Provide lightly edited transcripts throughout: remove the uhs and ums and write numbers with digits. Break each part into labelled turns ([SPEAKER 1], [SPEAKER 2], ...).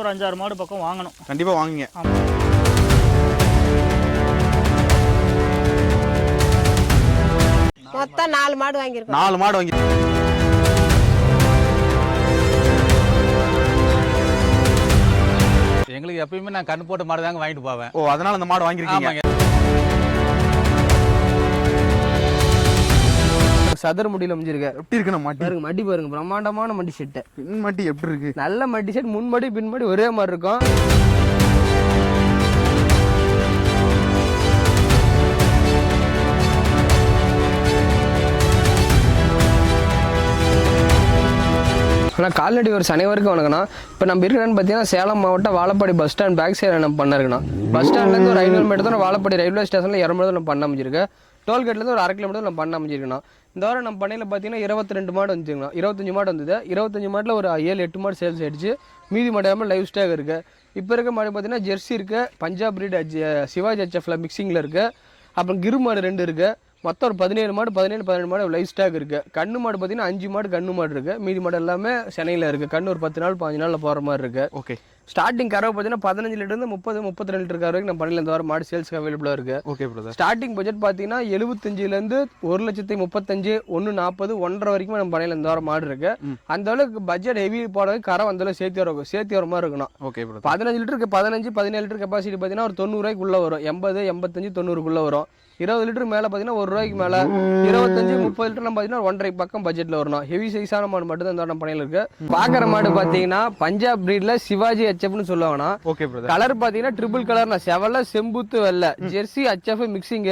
[SPEAKER 1] ஒரு 5-6 மாடு பக்கம் வாங்கணும்.
[SPEAKER 2] கண்டிப்பா வாங்குங்க.
[SPEAKER 3] மொத்தம் 4 மாடு வாங்கியிருக்கோம்.
[SPEAKER 2] 4 மாடு வாங்கி
[SPEAKER 4] எங்களுக்கு எப்பயுமே நான் கண்ணு போட்ட மாடு தாங்க வாங்கிட்டு போவேன்.
[SPEAKER 2] ஓ, அதனால அந்த மாடு வாங்கிருக்கீங்க.
[SPEAKER 5] சதுர முடியல அமைஞ்சிருக்க.
[SPEAKER 2] எப்படி இருக்கு மாட்டி?
[SPEAKER 5] பாருங்க மடி பாருங்க, பிரம்மாண்டமான மடி செட்டு.
[SPEAKER 2] பின் மாட்டி எப்படி இருக்கு?
[SPEAKER 5] நல்ல மடி செட், முன்மடி பின்மடி ஒரே மாதிரி இருக்கும். ஆனால் கால்நடை ஒரு அனைவருக்கும் வணக்கம்ண்ணா. இப்போ நம்ம இருக்கிறேன்னு பார்த்தீங்கன்னா சேலம் மாவட்டம் வாழப்பாடி பஸ் ஸ்டாண்ட் பேக் சைடில் நம்ம பண்ணிருக்கோம். பஸ் ஸ்டாண்ட்லேருந்து ஒரு 500 மீட்டர் தான் வாழப்பாடி ரயில்வே ஸ்டேஷனில் 200 நம்ம பண்ண அமைச்சிருக்கேன். டோல்கேட்லேருந்து ஒரு 1/2 கிலோமீட்டர் நம்ம பண்ண அமைச்சிருக்கோம். இந்த வாரம் நம்ம பண்ணையில் பார்த்தீங்கன்னா 22 மாடு வந்துச்சுங்கண்ணா. 25 மாடு வந்தது. 25 மாட்டில் ஒரு 7-8 மாடு சேல்ஸ் ஆகிடுச்சு. மீதி மாடு எல்லாமே லைவ் ஸ்டாக் இருக்குது. இப்போ இருக்க மாடு பார்த்தீங்கன்னா ஜெர்சி இருக்குது, பஞ்சாப் பிரீட் சிவாஜி HFல மிக்சிங்கில் இருக்குது. அப்புறம் கிரு மாடு 2 இருக்குது. மொத்தம் ஒரு 17 மாடு 17 மாடு லைவ் ஸ்டாக் இருக்குது. கண்ணு மாடு பார்த்தீங்கன்னா 5 மாடு கண்ணு மாடு இருக்குது. மீதி மாடு எல்லாமே சென்னையில் இருக்குது. கண்ணு ஒரு 10 நாள் 15 நாளில் போகிற மாதிரி இருக்குது.
[SPEAKER 2] ஓகே.
[SPEAKER 5] ஸ்டார்டிங் கறவை பார்த்தீங்கன்னா 15 லிட்டர்லேருந்து 30-32 லிட்டர் கறவை நம்ம பண்ணல. இந்த வாரம் மாடு சேல்ஸ்க்கு அவைலபிளாக இருக்குது.
[SPEAKER 2] Okay brother.
[SPEAKER 5] ஸ்டார்டிங் பட்ஜெட் பார்த்தீங்கன்னா 75லேருந்து 1,35,000 1,40,000 1.5 வரைக்கும் நம்ம பண்ணல. இந்த வாரம் மாடு இருக்கு. அந்த அளவுக்கு பட்ஜெட் ஹெவி போடவே கறவை அந்த அளவுக்கு சேர்த்து வர மாதிரி இருக்கணும்.
[SPEAKER 2] Okay brother.
[SPEAKER 5] 15 லிட்டருக்கு 15-17 லிட்டர் கெப்பாசிட்டி பார்த்தீங்கன்னா ஒரு 90 ரூபாய்க்குள்ள வரும். 80 85 90க்குள்ள வரும். 20 லிட்டர் மேலே பார்த்தீங்கன்னா 1 ரூபாய்க்கு மேலே 25-30 லிட்டர் பார்த்தீங்கன்னா 1.5 பக்கம் பட்ஜெட்டில் வரணும். ஹெவி சைஸான மாடு மட்டும் தான் இந்த வாரம் பண்ணையில் இருக்கு. பார்க்குற மாடு பார்த்தீங்கன்னா பஞ்சாப் பிரீட்ல சிவாஜி HFன்னு சொல்லுவாங்கன்னா.
[SPEAKER 2] Okay brother.
[SPEAKER 5] கலர் பாத்தீங்கன்னா ட்ரிபிள் கலர்னா செவல செம்புத்து வெள்ளை ஜெர்சி HF மிக்சிங்.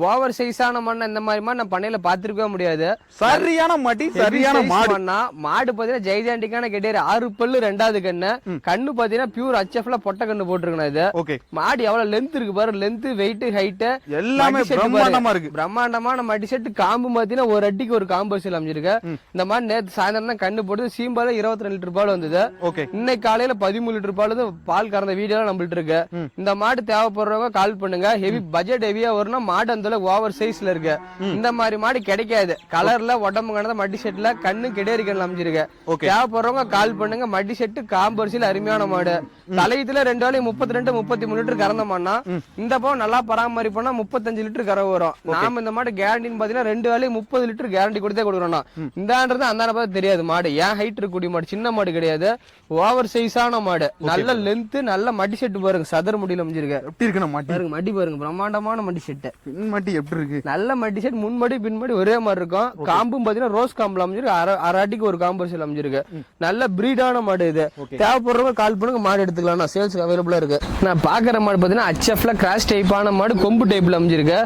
[SPEAKER 5] ஓவர் சைஸான மண்ண இந்த மாதிரி மாதிரி நான் பண்ணையில பாத்துருக்கவே முடியாது.
[SPEAKER 2] சரியான மாட்டி, சரியான மாடு.
[SPEAKER 5] மாடு பாத்தீங்கன்னா ஜெய்ஜாண்டிக்கான கெட்டியாரு 6 பல்லு 2வது கண்ணு. கண்ணு பாத்தீங்கன்னா பியூர் HFல பொட்டை கண்ணு போட்டுருக்கணும். இது
[SPEAKER 2] ஓகே.
[SPEAKER 5] மாடு எவ்வளவு லென்த் இருக்கு பாரு, லென்த் வெயிட் ஹைட்
[SPEAKER 2] எல்லாமே பிரம்மாண்டமா இருக்கு.
[SPEAKER 5] பிரம்மாண்டமான மடி செட். காம்பு பாத்தீங்கன்னா ஒரு அடிக்கு ஒரு காம்பு வச்சு அமைஞ்சிருக்கு. இந்த மாதிரி நேற்று சாயந்தரம் தான் கண்ணு போட்டு சீம்பால 22 லிட்டர் பால் வந்தது.
[SPEAKER 2] ஓகே.
[SPEAKER 5] இன்னைக்கு காலையில 13 லிட்டர் பால் வந்து பால் கறந்த வீடியோ நம்மள்ட்ட இருக்கு. இந்த மாடு தேவைப்படுறவங்க கால் பண்ணுங்க. ஹெவி பட்ஜெட் ஹெவியா வரும்னா மாடு அந்த ஓவர் சைஸ்ல இருக்கு. இந்த மாதிரி மாடு கிடைக்காது. கலர்ல உடம்பு கணந்த மடி செட்ல கண்ணு கிடையாது அமைஞ்சிருக்கு. தேவைப்படுறவங்க கால் பண்ணுங்க. மடி செட்டு காம்பரிசில அருமையான மாடு. தலையத்துல 2 வேலையும் 32-33 லிட்டர் கறந்த மாடுனா இந்த பக்கம் நல்லா பராமரிப்போம்னா 35 லிட்டர் கறவை வரும். நாம இந்த மாடு கேரண்டின்னு பாத்தீங்கன்னா 2 வேலையும் 30 லிட்டர் கேரண்டி கொடுத்தே கொடுக்குறோம். இந்தான்றது அந்த தெரியாது. மாடு ஏன் ஹைட் இருக்கக்கூடிய மாடு, சின்ன மாடு கிடையாது. ஓவர் சைஸான மாடு. நல்ல லென்த், நல்ல மடி செட்டு பாருங்க. சதுர முடியல அமைஞ்சிருக்கு.
[SPEAKER 2] எப்படி இருக்கு மாட்டி?
[SPEAKER 5] பாருங்க மடி பாருங்க, பிரம்மாண்டமான மடி செட்டு.
[SPEAKER 2] பின் மாட்டி எப்படி இருக்கு?
[SPEAKER 5] நல்ல மடி செட், முன்மடி பின்மடி ஒரே மாதிரி இருக்கும். காம்பும் பாத்தீங்கன்னா ரோஸ் காம்புல அமைஞ்சிருக்கு. அரை அடிக்கு ஒரு காம்பரிசில் அமைஞ்சிருக்கு. நல்ல பிரீடான மாடு. இது தேவைப்படுறவங்க கால் பண்ணுங்க, மாடு எடுத்துக்கலாம். சேல்ஸ்க்கு அவைலபிளா இருக்கு. நான் பாக்குற மாடு பாத்தீங்கன்னா HFல கிராஸ் டைப்பான மாடு, கொம்பு டைப்ல அமைஞ்சிருக்கு.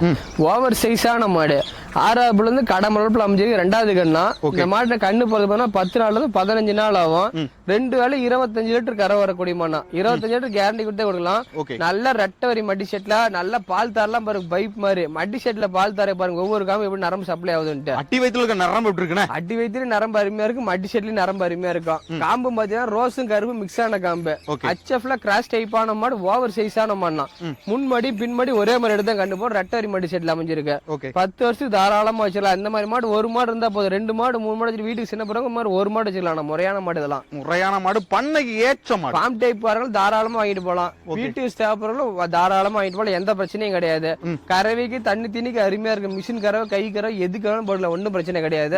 [SPEAKER 5] ஓவர் சைஸான மாடு. 6வது இருந்து கடமளப்புல அமைஞ்சிருக்கு. 2வது கண்ணா. இந்த மாடு கண்ணு போறது 10 நாள்ல இருந்து 15 நாள் ஆகும். 2 வேலை 25 லிட்டர் கரை வரக்கூடிய மாடு. 25 லிட்டர் கேரண்டி கொடுத்தே கொடுக்கலாம். நல்ல ரெட்டவரி மடி செட்ல நல்ல பால் தாரெல்லாம் பாருங்க. பைப் மாதிரி மடி செட்ல பால் தாரை பாருங்க. ஒவ்வொரு காம்பு எப்படி நரம்பு சப்ளை ஆகுதுன்ட்டு.
[SPEAKER 2] அடி வயித்துல நரம்பு எப்படி இருக்குன்னா
[SPEAKER 5] அடி வயித்துல நரம்பு அருமையா இருக்கு. மடி செட்லயும் நரம்பு அருமையா இருக்கும். காம்பு பாத்தீங்கன்னா ரோஸும் கரும்பு மிக்ஸ் ஆன காம்பு. HFல கிராஸ் டைப்பான மாடு, ஓவர் சைஸான மாடுனா. முன்மடி பின்மடி ஒரே மாதிரி எடுத்து கண்டு போற ரெட்டவரி மடி செட்ல அமைஞ்சிருக்கு. 10 வருஷம் தாராளமா வச்சிடலாம். இந்த மாதிரி மாடு ஒரு மாடு இருந்தா போதும். 2 மாடு 3 மாடு வீட்டுக்கு சின்ன பிறகு மாதிரி ஒரு மாடு வச்சுக்கலாம். முறையான மாடு இதெல்லாம்.
[SPEAKER 2] முறையான மாடு, பண்ணைக்கு ஏற்ற மாடு.
[SPEAKER 5] ஃபார்ம் டைப் பாருங்க, தாராளமா வாங்கிட்டு போலாம். வீட்டு தேவைப்படுறவங்களும் தாராளமா வாங்கிட்டு போலாம். எந்த பிரச்சனையும் கிடையாது. கறவைக்கு தண்ணி தண்ணிக்கு அருமையா இருக்கு. மிஷின் கறவை, கை கறவை எதுக்காலும் போடலாம். ஒன்னும் பிரச்சனை கிடையாது.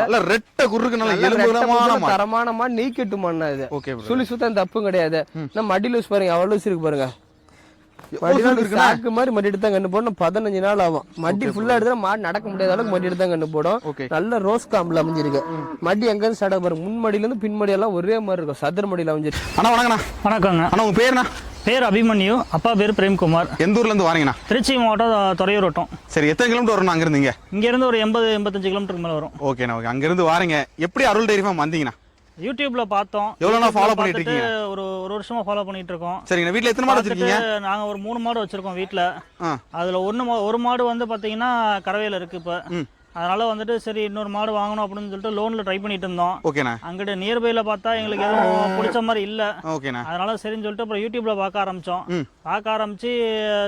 [SPEAKER 5] தரமான மாடு, நெய் கட்டு மாடு. இது சுழி சுத்தம் தப்பும் கிடையாது. மடி லூஸ் பாருங்க, அவ்வளவு லூஸ் இருக்கு பாருங்க. மாதிரி மடி எடுத்தா கண்ணு போடும். 15 நாள் ஆகும். மடி ஃபுல்லா எடுத்தா மாடு நடக்க முடியாத அளவுக்கு மடி எடுத்தா கண்ணு போடும். நல்ல ரோஸ் காம்புல அமைஞ்சிருக்கு. மடி எங்க இருந்து ஸ்டார்ட் பாருங்க. முன்மடியில இருந்து பின்மடி எல்லாம் ஒரே மாதிரி இருக்கும். சதுர மடியில அமைஞ்சிருக்கு.
[SPEAKER 2] அண்ணா வணக்கண்ணா.
[SPEAKER 1] வணக்கங்க.
[SPEAKER 2] அண்ணா உங்க பேருண்ணா?
[SPEAKER 1] பேர் அபிமன்யு. அப்பா பேர் பிரேம்குமார்.
[SPEAKER 2] எந்த ஊர்ல இருந்து வாரீங்கண்ணா?
[SPEAKER 1] திருச்சி மாவட்டம் துறையூர் வட்டம்.
[SPEAKER 2] சரி, எத்தனை கிலோமீட்டர் வரும் அங்க இருந்தீங்க?
[SPEAKER 1] இங்க இருந்து ஒரு 80-85 கிலோமீட்டருக்கு மேல வரும்.
[SPEAKER 2] ஓகேண்ணா. ஓகே. அங்க இருந்து வாரீங்க. எப்படி அருள் டைரி ஃபார்ம் வந்தீங்கண்ணா?
[SPEAKER 1] யூடியூப்ல பார்த்தோம்.
[SPEAKER 2] எவ்வளவு நாள் ஃபாலோ பண்ணிட்டு இருக்கீங்க?
[SPEAKER 1] ஒரு வருஷமா ஃபாலோ பண்ணிட்டு இருக்கோம்.
[SPEAKER 2] சரிங்க. வீட்ல எத்தனை மாடு வச்சிருக்கீங்க?
[SPEAKER 1] நாங்க ஒரு 3 மாடு வச்சிருக்கோம் வீட்ல. அதுல ஒரு மாடு வந்து பாத்தீங்கன்னா கறவையில இருக்கு. இப்ப அதனால வந்துட்டு சரி இன்னொரு மாடு வாங்கணும் அப்படின்னு சொல்லிட்டு லோன்ல ட்ரை பண்ணிட்டு இருந்தோம்.
[SPEAKER 2] ஓகேண்ணா.
[SPEAKER 1] அங்கிட்ட நியர்பைல பார்த்தா எங்களுக்கு எதுவும் பிடிச்ச மாதிரி இல்ல.
[SPEAKER 2] ஓகேண்ணா.
[SPEAKER 1] அதனால சரின்னு சொல்லிட்டு அப்புறம் யூடியூப்ல பார்க்க ஆரம்பிச்சோம். பார்க்க ஆரம்பிச்சு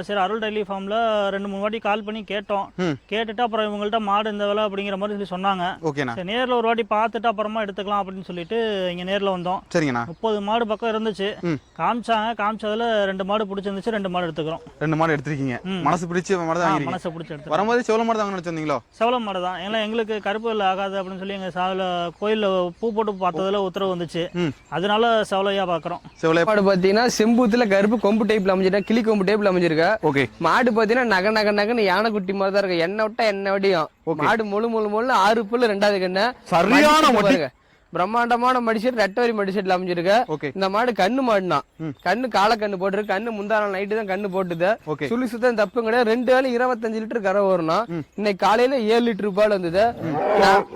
[SPEAKER 1] சரி அருள் டெய்லி ஃபார்ம்ல 2-3 வாட்டி கால் பண்ணி கேட்டோம். கேட்டுட்டு அப்புறம் இவங்கள்ட்ட மாடு இந்த விலை அப்படிங்கிற மாதிரி சொல்லி சொன்னாங்க.
[SPEAKER 2] ஓகேண்ணா.
[SPEAKER 1] சரி நேர்ல ஒரு வாட்டி பார்த்துட்டு அப்புறமா எடுத்துக்கலாம் அப்படின்னு சொல்லிட்டு இங்க நேர்ல வந்தோம்.
[SPEAKER 2] சரிங்கண்ணா.
[SPEAKER 1] 30 மாடு பக்கம் இருந்துச்சு. காமிச்சதுல 2 மாடு பிடிச்சிருந்துச்சு, 2 மாடு எடுத்துக்கிறோம்.
[SPEAKER 2] 2 மாடு எடுத்திருக்கீங்க. மனசு பிடிச்ச மாடு தான் வாங்கிருக்கீங்க.
[SPEAKER 1] மனசு பிடிச்சி எடுத்து
[SPEAKER 2] வரும்போது செவல மாடு தான் வாங்கணும்னு சொன்னீங்களோ?
[SPEAKER 1] செவல மாடு தான். ஏன்னா எங்களுக்கு கருப்பு வெள்ளை ஆகாது அப்படின்னு சொல்லி எங்க சாவில கோயில்ல பூ போட்டு பார்த்ததுல உத்தரவு வந்துச்சு. அதனால செவலையா பாக்குறோம்.
[SPEAKER 2] செவலை
[SPEAKER 5] மாடு பாத்தீங்கன்னா செம்பூத்துல கருப்பு கொம்பு டைப்ல அமைஞ்சிருக்க, கிளி கொம்பு டைப்ல அமைஞ்சிருக்க.
[SPEAKER 2] ஓகே. மாடு
[SPEAKER 5] பாத்தீங்கன்னா நக நக நகன்னு யானை குட்டி மாதிரி தான் இருக்கு. எண்ணெய் விட்டா எண்ணெய் வடியும். மாடு முழு 6 புல்லு 2வது கண்ணு.
[SPEAKER 2] சரியான
[SPEAKER 5] பாருங்க, பிரம்மாண்டமான மடிசெட், ரெட்டவரி மடிசெட்ல அமைஞ்சிருக்கு. இந்த மாடு கண்ணு மாடுனா, கண்ணு கால கண்ணு போட்டுருக்கு. கண்ணு முந்தான நைட்டு தான் கண்ணு போட்டுது. சுழி சுத்தம் தப்பு கிடையாது. 2 வேலை 25 லிட்டர் கரை வரணும். இன்னைக்கு காலையில 7 லிட்டர் பால் வந்தது.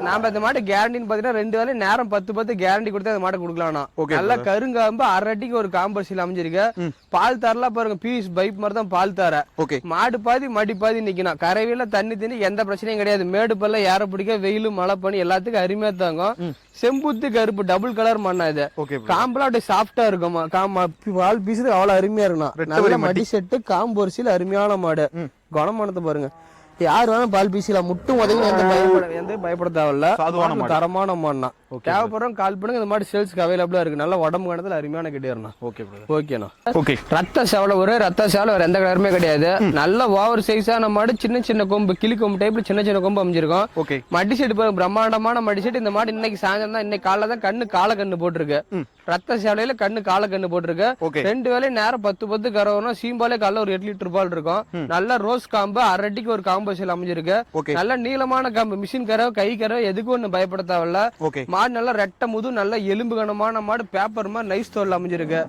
[SPEAKER 5] நாம இந்த மாடு கேரண்டின்னு பாத்தீங்கன்னா 2 வேலை நேரம் 10 கேரண்டி கொடுத்து அந்த மாட்டை கொடுக்கலாம்னா. நல்லா கருங்காம்பு 1/2 அடிக்கு ஒரு காம்பர்சியில் அமைஞ்சிருக்கு. பால் தரலாம் பாருங்க, பீஸ் பைப் மாதிரி தான் பால் தர. மாடு பாதி மடி பாதி நிக்கணும். கரைவில தண்ணி எந்த பிரச்சனையும் கிடையாது. மேடு பல்ல ஏற பிடிக்க, வெயிலு மழை பண்ணி எல்லாத்துக்கும் அருமையா தாங்கும். செம்புத்து கருப்பு டபுள் கலர் மண்ணா இது. காம்பெல்லாம் அப்படியே சாஃப்டா இருக்குமா. பால் பீசுக்கு அவ்வளவு அருமையா இருக்கணும். நல்ல மடி செட்டு காம்பொரிசில அருமையான மாடு. குணமானத்தை பாருங்க, யாரு வேணா பால் பீசில முட்டும் உதவி எந்த பயப்பட தேவையில்ல. தரமான மாடுனா தேவைப்படுறோம் கால் பண்ணுங்க. இந்த மாதிரி சேல்ஸ்க்கு அவைலபிளா இருக்கு. நல்ல உடம்பு கணத்துல அருமையான கிட்டேறணும். ஓகேண்ணா. ரத்த சேவலை ஒரே ரத்த சேவலை வேற எந்த கலருமே கிடையாது. நல்ல ஓவர் சைஸான மாடு. சின்ன கொம்பு, கிளி கொம்பு டைப்ல சின்ன கொம்பு அமைஞ்சிருக்கும். மடி செட்டு பாருங்க, பிரம்மாண்டமான மடி செட்டு. இந்த மாடு இன்னைக்கு சாயந்தரம் தான், இன்னைக்கு காலைல தான் கண்ணு கால கண்ணு போட்டிருக்கு. ரத்த சேவலையில கண்ணு கால கண்ணு போட்டிருக்கு. 2 வேலை நேரம் 10 கரை வரும். சீம்பாலே காலைல ஒரு 8 லிட்டர் பால் இருக்கும். நல்ல ரோஸ் காம்பு 1/2 அடிக்கு ஒரு காம்பு அமைஞ்சிருக்கு. நல்ல நீளமான காம்பு, மிஷின் கரை கை கரை எதுக்கும் ஒண்ணு பயப்பட தேவையில்ல. மாடு நல்லா ரெட்ட முது, நல்ல எலும்பு கனமான மாடு. பேப்பர் மாதிரி நைஸ் தோல் அமைஞ்சிருக்கு.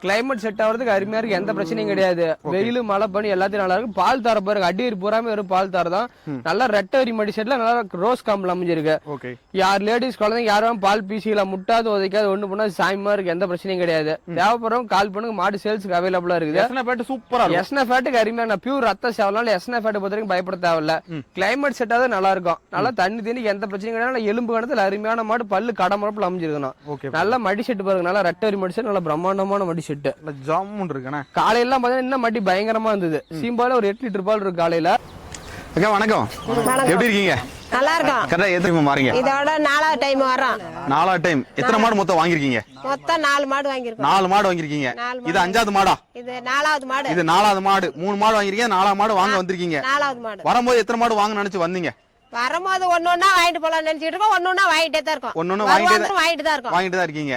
[SPEAKER 5] கிளைமேட் செட் ஆகிறதுக்கு அருமையா இருக்கு. எந்த பிரச்சனையும் கிடையாது. வெயிலு மழை பண்ணி எல்லாத்தையும் நல்லா இருக்கு. பால் தர பாருங்க, அடியேறி பூராமே வெறும் பால் தர தான். நல்லா ரெட்டவரி மடி செட்ல நல்லா ரோஸ் காம்புல அமைஞ்சிருக்கு. யார் லேடிஸ் குழந்தைங்க யாரும் பால் பீசில முட்டாது உதைக்காது ஒண்ணு பண்ணா சாயமா இருக்கு. எந்த பிரச்சனையும் கிடையாது. தேவைப்படுறவங்க கால் பண்ணுங்க. மாடு சேல்ஸுக்கு அவைலபிளா இருக்குது.
[SPEAKER 2] சூப்பரா
[SPEAKER 5] எஸ்னஃபேட்டுக்கு அருமையான பியூர் ரத்த சேவலால எஸ்னஃபேட் பொறுத்த வரைக்கும் பயப்பட தேவையில்ல. கிளைமேட் செட் ஆகுது நல்லா இருக்கும். நல்லா தண்ணி எந்த பிரச்சனையும் கிடையாது. எலும்பு கணத்துல அருமையான மாடு. பல்லு கடமரப்புல அமைஞ்சிருக்கணும். நல்ல மடி செட்டு பாருங்க, நல்லா ரெட்டவரி மடி செட், நல்ல பிரம்மாண்டமான மடி செட்டு. காலையில எல்லாம் பாத்தீங்கன்னா இன்னும் மடி பயங்கரமா இருந்தது. சீம்பால ஒரு 8 லிட்டர் பால் இருக்கு காலையில.
[SPEAKER 2] வணக்கம், எப்படி இருக்கீங்க?
[SPEAKER 3] நல்லா இருக்கும்.
[SPEAKER 2] கரெக்டா எத்தனை மாறீங்க?
[SPEAKER 3] இதோட 4வது டைம் வரோம்.
[SPEAKER 2] 4வது டைம். எத்தனை மாடு மொத்தம் வாங்கிருக்கீங்க?
[SPEAKER 3] மொத்தம் 4 மாடு வாங்கிருக்கோம்.
[SPEAKER 2] 4 மாடு வாங்கிருக்கீங்க. இது 5வது மாடா?
[SPEAKER 3] இது 4வது மாடு.
[SPEAKER 2] இது 4வது மாடு. 3 மாடு வாங்கிருக்கீங்க, 4வது மாடு வாங்க வந்திருக்கீங்க.
[SPEAKER 3] 4வது மாடு.
[SPEAKER 2] வரும்போது எத்தனை மாடு வாங்க நினைச்சு வந்தீங்க?
[SPEAKER 3] வரும்போது ஒன்னொன்னா வாங்கிட்டு போலாம் நினைச்சிட்டு இருக்கோம். ஒன்னொன்னா வாங்கிட்டே தான் இருக்கோம்.
[SPEAKER 2] ஒன்னொன்னு வாங்கிட்டு தான் இருக்கீங்க.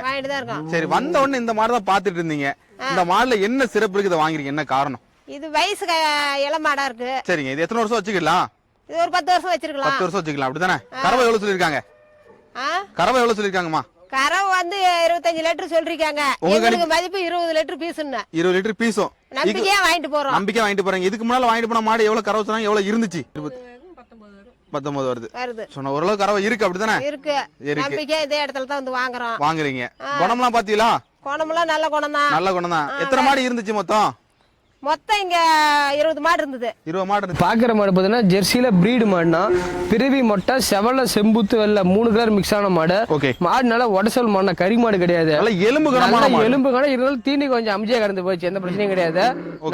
[SPEAKER 2] சரி, வந்த உடனே இந்த மாடு தான் பாத்துட்டு இருந்தீங்க. இந்த மாடுல என்ன சிறப்பு இருக்கு, இதை வாங்கிருக்கீங்க, என்ன காரணம்?
[SPEAKER 3] இது வயசு இளம் மாடா இருக்கு.
[SPEAKER 2] சரிங்க. இது எத்தனை வருஷம் வச்சுக்கலாம்?
[SPEAKER 3] இது ஒரு 10 வருஷம் வச்சிருக்கலாம்.
[SPEAKER 2] 10 வருஷம் வச்சுக்கலாம், அப்படிதானே? கறவை எவ்வளவு சொல்லிருக்காங்க? கறவை எவ்வளவு சொல்லிருக்காங்கம்மா?
[SPEAKER 3] கறவை வந்து 25 லிட்டர் சொல்லிருக்காங்க. உங்களுக்கு மதிப்பு 20 லிட்டர் பீஸ்ன்னு.
[SPEAKER 2] 20 லிட்டர் பீஸும்
[SPEAKER 3] நம்பிக்கையா வாங்கிட்டு போறோம்.
[SPEAKER 2] நம்பிக்கையா வாங்கிட்டு போறீங்க. இதுக்கு முன்னால வாங்கிட்டு போன மாடு எவ்வளவு கறவை சொன்னாங்க, எவ்வளவு இருந்துச்சு? 19 வருது. சொன்ன ஓரளவு கறவை இருக்கு, அப்படிதானே?
[SPEAKER 3] இருக்கு. நம்பிக்கையா இதே இடத்துல தான் வந்து வாங்குறீங்க.
[SPEAKER 2] குணம்லாம் பாத்தீங்களா?
[SPEAKER 3] குணம்லாம் நல்ல குணம் தான்.
[SPEAKER 2] நல்ல குணம் தான். எத்தனை மாடு இருந்துச்சு மொத்தம்?
[SPEAKER 3] மொத்தம் இங்க 20 மாடு இருந்தது.
[SPEAKER 2] 20 மாடு இருந்துச்சு.
[SPEAKER 5] பாக்குற மாடு பாத்தீங்கன்னா ஜெர்சியில பிரீடு மாடுனா பிறவி மொட்டை செவல செம்புத்து வெள்ள 3 கலர் மிக்ஸ் ஆன மாடு. மாடு நல்லா உடசல் மாடுனா, கறி மாடு கிடையாது.
[SPEAKER 2] எலும்பு
[SPEAKER 5] கடை இருந்தாலும் தீனி கொஞ்சம் அம்ஜியா கடந்து போச்சு. எந்த பிரச்சனையும் கிடையாது.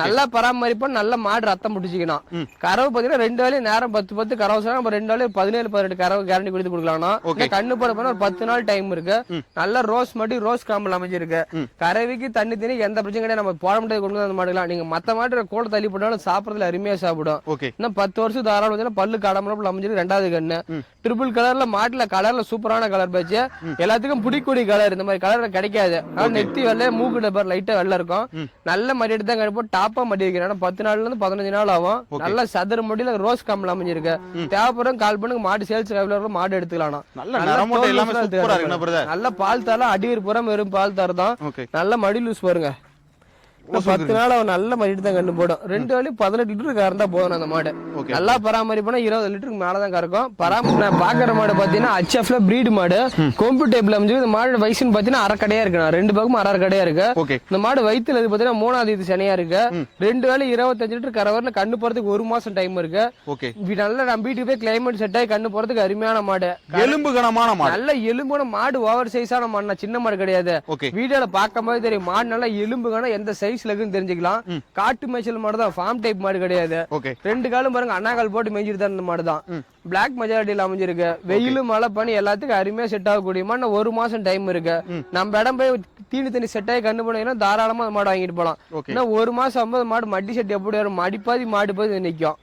[SPEAKER 5] நல்லா பராமரிப்பா நல்ல மாடு ரத்தம் பிடிச்சிக்கணும். கறவை பாத்தீங்கன்னா 2 வேலையும் நேரம் 10 கறவை சொன்னா நம்ம 2 வேலையும் 17-18 கறவை கேரண்டி கொடுத்து கொடுக்கலாம். கண்ணு போட ஒரு 10 நாள் டைம் இருக்கு. நல்ல ரோஸ் மாடி ரோஸ் காம்பல் அமைஞ்சிருக்கு. கறவைக்கு தண்ணி எந்த பிரச்சனையும் கிடையாது. நம்ம போட முடியாது கொண்டு வந்து மாடுலாம். நீங்க மத்த மாட்டு கூட தள்ளி போட்டாலும் சாப்பிடறதுல அருமையா சாப்பிடும். இன்னும் 10 வருஷம் தாராளம் பல்லு கடமரப்புல அமைஞ்சிருக்கு. 2வது கண்ணு ட்ரிபிள் கலர்ல மாட்டுல கலர்ல சூப்பரான கலர் பேச்சு. எல்லாத்துக்கும் பிடிக்கூடிய கலர். இந்த மாதிரி கலர் கிடைக்காது. நெத்தி வெள்ளை, மூக்கு டப்பர் லைட்டா வெள்ள இருக்கும். நல்ல மடி எடுத்து தான் கண்டிப்பா டாப்பா மடி வைக்கிறேன். 10 நாள்ல இருந்து 15 நாள் ஆகும். நல்ல சதுர முடியல ரோஸ் காம்பல் அமைஞ்சிருக்கு. தேவைப்படும் கால் பண்ணுங்க. மாடு சேல்ஸ் மாடு எடுத்துக்கலாம். நல்ல பால் தரலாம். அடிவீர் புறம் வெறும் பால் தரதான். நல்ல மடி லூஸ் பாருங்க. 10 நாள் அவன் நல்ல மடிட்டு தான் கண்ணு போடும். 2 வேலையும் 18 லிட்டர் கறந்தா போதும் அந்த மாடு. நல்லா பராமரிப்புனா 20 லிட்டருக்கு மேலதான் கறக்கும். நான் பாக்குற மாடு பாத்தீங்கன்னா HFல பிரீடு மாடு, கொம்பு டைப்ல அமைஞ்சு. இந்த மாடு வயசுன்னு பாத்தீங்கன்னா அரைக்கடையா இருக்கு, 2 பக்கமும் அரைக்கடையா இருக்கு. இந்த மாடு வயிற்றுல இது பாத்தீங்கன்னா 3ஆவது இது சனியா இருக்கு. 2 வேலை 25 லிட்டர் கறவர்ல கண்ணு போறதுக்கு 1 மாசம் டைம் இருக்கு. நல்லா நம்பிட்டு போய் கிளைமேட் செட் ஆகி கண்ணு போறதுக்கு அருமையான மாடு,
[SPEAKER 2] எலும்பு கனமான மாடு,
[SPEAKER 5] நல்ல எலும்பான மாடு. ஓவர் சைஸான மாடு, சின்ன மாடு கிடையாது. வீடியோல பார்க்கும் போது தெரியும் மாடு நல்லா எலும்பு கணம் எந்த சைஸ்ல இருக்குன்னு தெரிஞ்சுக்கலாம். காட்டு மேய்ச்சல் மாடு தான், ஃபார்ம் டைப் மாடு கிடையாது. 2 காலும் பாருங்க அண்ணாக்கால் போட்டு மேய்ஞ்சிட்டு தான் இந்த மாடு தான். பிளாக் மெஜாரிட்டியில அமைஞ்சிருக்கு. வெயிலு மழை பனி எல்லாத்துக்கும் அருமையா செட் ஆகக்கூடிய மாடு. 1 மாசம் டைம் இருக்கு. நம்ம இடம் போய் தீனி தண்ணி செட் ஆகி கண்ணு போனீங்கன்னா தாராளமா அந்த மாடு வாங்கிட்டு போலாம். இன்னும் 1 மாசம் 50 மாடு மடி செட் எப்படி வரும், மடிப்பாதி மாடு போய் நிக்கும்.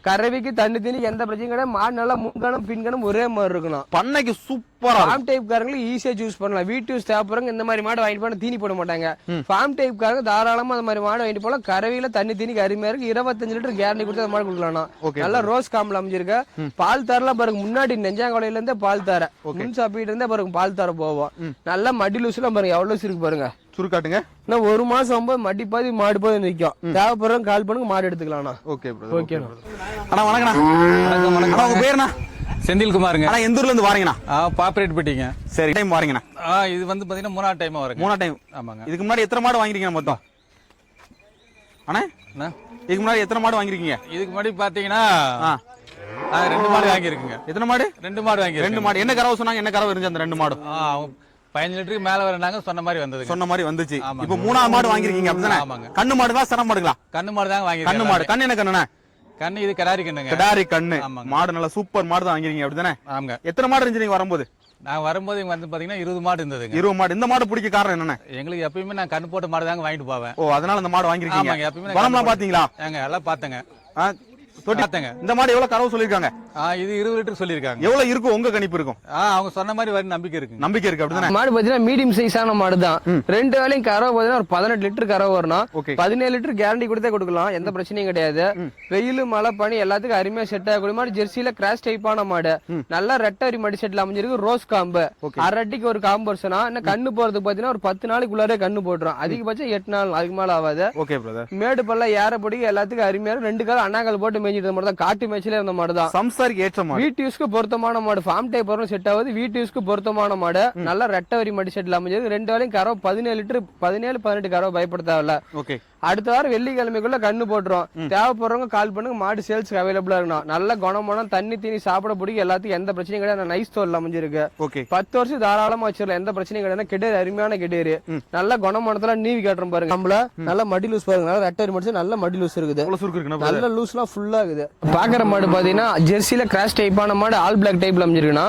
[SPEAKER 5] கறவைக்கு தண்ணி தண்ணி எந்த பிரச்சனையும் கிடையாது. மாடு நல்லா முன்கணம் பின்கணம் ஒரே மாதிரி இருக்கணும்.
[SPEAKER 2] பண்ணைக்கு சூப்பரா
[SPEAKER 5] ஃபார்ம் டைப் காரங்களுக்கு ஈஸியா சூஸ் பண்ணலாம். வீட்டு யூஸ் தேவைப்படுறவங்க இந்த மாதிரி மாடு வாங்கிட்டு போனா தீனி போட மாட்டாங்க. ஃபார்ம் டைப் காரங்க தாராளமா அந்த மாதிரி மாடு வாங்கிட்டு போலாம். கறவையில தண்ணி தீனிக்கு அருமையா இருக்கு. 25 லிட்டர் கேரண்டி கொடுத்து அந்த மாடு கொடுக்கலாம். நல்லா ரோஸ் காம்பில் அமைஞ்சிருக்க. பால் தாரெல்லாம் பாருங்க, முன்னாடி நெஞ்சாங்கொலையில இருந்தே பால் தார, முன் சாப்பிட்டு இருந்தே பாருங்க பால் தார போவோம். நல்லா மடி லூஸ் எல்லாம் பாருங்க எவ்வளவு லூஸ் இருக்கு பாருங்க.
[SPEAKER 2] சுருக்காட்டுங்க.
[SPEAKER 5] இன்னும் 1 மாசம் மடி பாதி மாடு போய் நிக்கும். தேவைப்படுறவங்க கால் பண்ணுங்க, மாடு எடுத்துக்கலாம்.
[SPEAKER 2] ஓகே அண்ணா வணக்கண்ணா. வணக்கம். உங்க பேருண்ணா?
[SPEAKER 4] செந்தில்குமாருங்க.
[SPEAKER 2] ஆனா எந்த ஊர்ல இருந்து வாரீங்கண்ணா?
[SPEAKER 4] பாப்பரேட் பெட்டிங்க.
[SPEAKER 2] சரி, டைம் வாரீங்கண்ணா?
[SPEAKER 4] இது வந்து பாத்தீங்கன்னா 3ஆவது டைம் வருங்க.
[SPEAKER 2] 3ஆவது டைம்.
[SPEAKER 4] ஆமாங்க.
[SPEAKER 2] இதுக்கு முன்னாடி எத்தனை மாடு வாங்கிருக்கீங்க மொத்தம்? அண்ணா இதுக்கு முன்னாடி எத்தனை மாடு வாங்கிருக்கீங்க?
[SPEAKER 4] இதுக்கு முன்னாடி பாத்தீங்கன்னா 2 மாடு வாங்கிருக்குங்க.
[SPEAKER 2] எத்தனை மாடு?
[SPEAKER 4] 2 மாடு வாங்கி.
[SPEAKER 2] 2 மாடு. என்ன கறவை சொன்னாங்க? என்ன கறவை இருந்துச்சு அந்த 2 மாடும்?
[SPEAKER 4] 15 லிட்டருக்கு மேல வரனாங்க சொன்ன மாதிரி வந்தது.
[SPEAKER 2] சொன்ன மாதிரி வந்துச்சு. இப்போ 3ஆவது மாடு வாங்கிருக்கீங்க அப்படிதானே?
[SPEAKER 4] ஆமாங்க.
[SPEAKER 2] கண்ணு மாடுங்களா சன மாடுங்களா?
[SPEAKER 4] கண்ணு மாடு தான் வாங்கி.
[SPEAKER 2] கண்ணு மாடு. கண்ணு என்ன கண்ணுண்ணா?
[SPEAKER 4] கண்ணு இது கடாரி கண்ணுங்க.
[SPEAKER 2] கடாரி கண்ணு மாடு. நல்ல சூப்பர் மாடு தான் வாங்கிருக்கீங்க அப்படிதானே?
[SPEAKER 4] ஆமாங்க.
[SPEAKER 2] எத்தனை மாடு இருந்துச்சு நீங்க வரும்போது?
[SPEAKER 4] நான் வரும்போது இங்க வந்து பாத்தீங்கன்னா 20 மாடு இருந்ததுங்க.
[SPEAKER 2] 20 மாடு. இந்த மாடு பிடிக்க காரணம் என்னன்னா
[SPEAKER 4] எங்களுக்கு எப்பயுமே நான் கண்ணு போட்ட மாடு தாங்க வாங்கிட்டு போவேன்.
[SPEAKER 2] ஓ, அதனால இந்த மாடு வாங்கிருக்கீங்க.
[SPEAKER 4] ஆமாங்க. எப்பயுமே
[SPEAKER 2] குணம்லாம் பாத்தீங்களா?
[SPEAKER 4] எல்லாம் பாத்தங்க.
[SPEAKER 2] தொட்டாங்க. இந்த மாடு எவ்வளவு கறவை சொல்லிருக்காங்க?
[SPEAKER 4] இது 20 லிட்டர் சொல்லிருக்காங்க.
[SPEAKER 2] எவ்வளவு இருக்கும் உங்க கணிப்பு இருக்கும்?
[SPEAKER 4] அவங்க சொன்ன மாதிரி வர நம்பிக்கை இருக்கு.
[SPEAKER 2] நம்பிக்கை இருக்கு அப்படிதானே?
[SPEAKER 5] மாடு பாத்தீங்கன்னா மீடியம் சைஸான மாடு தான். 2 வேலையும் கறவை பாத்தீங்கன்னா ஒரு 18 லிட்டர் கறவை வரணும். 17 லிட்டர் கேரண்டி கொடுத்தே கொடுக்கலாம், எந்த பிரச்சனையும் கிடையாது. வெயில் மழை பனி எல்லாத்துக்கும் அருமையா செட் ஆகக்கூடிய மாடு. ஜெர்சியில கிராஸ் டைப்பான மாடு. நல்லா ரெட்டரி மடி செட்ல அமைஞ்சிருக்கு. ரோஸ் காம்பு 1/2 அடிக்கு ஒரு காம்பு வருஷனா. இன்னும் கண்ணு போறதுக்கு பாத்தீங்கன்னா ஒரு 10 நாளைக்குள்ளாரே கண்ணு போட்டுரும். அதிகபட்சம் 8 நாள், அதுக்கு மேல ஆகாது. மேடு பல்ல ஏற பிடிக்க எல்லாத்துக்கும் அருமையா. 2 கால் அண்ணாக்கால் போட்டு மேய்ஞ்சிட்டு மாடு தான். காட்டு மேய்ச்சல இருந்த மாடு தான்.
[SPEAKER 2] சம்சாரிக்கு ஏற்ற மாடு.
[SPEAKER 5] வீட்டு யூஸ்க்கு பொருத்தமான மாடு. ஃபார்ம் டைப் வரும் செட் ஆகுது. வீட்டு யூஸ்க்கு பொருத்தமான மாடு. நல்லா ரெட்டவரி மடி செட்ல அமைஞ்சது. 2 வேலையும் கறவை 17 லிட்டர் 17-18 கறவை பயப்பட தேவையில்ல. அடுத்த வாரம் வெள்ளிக்கிழமைக்குள்ள கண்ணு போட்டுரும். தேவைப்படுறவங்க கால் பண்ணுங்க. மாடு சேல்ஸ்க்கு அவைலபிளா இருக்கணும். நல்ல குணமான தண்ணி தீனி சாப்பிட பிடிக்கும். எல்லாத்துக்கும் எந்த பிரச்சனையும் கிடையாது. நைஸ் தோல் அமைஞ்சிருக்கு. 10 வருஷம் தாராளமா வச்சிடலாம், எந்த பிரச்சனையும் கிடையாது. கெடேரி அருமையான கெடேரி. நல்ல குணமானத்துல நீவி காட்டுறோம் பாருங்க. நம்மள நல்ல மடி லூஸ் பாருங்க. நல்ல ரெட்டரி மடிச்சு நல்ல மடி லூஸ் இருக்குது. நல்ல லூஸ் எல்லாம் ஃபுல்லா இருக்குது. பாக்குற மாடு பாத்தீங்கன்னா ஜெர்சியில கிராஸ் டைப்பான மாடு. ஆல் பிளாக் டைப்ல அமைஞ்சிருக்குன்னா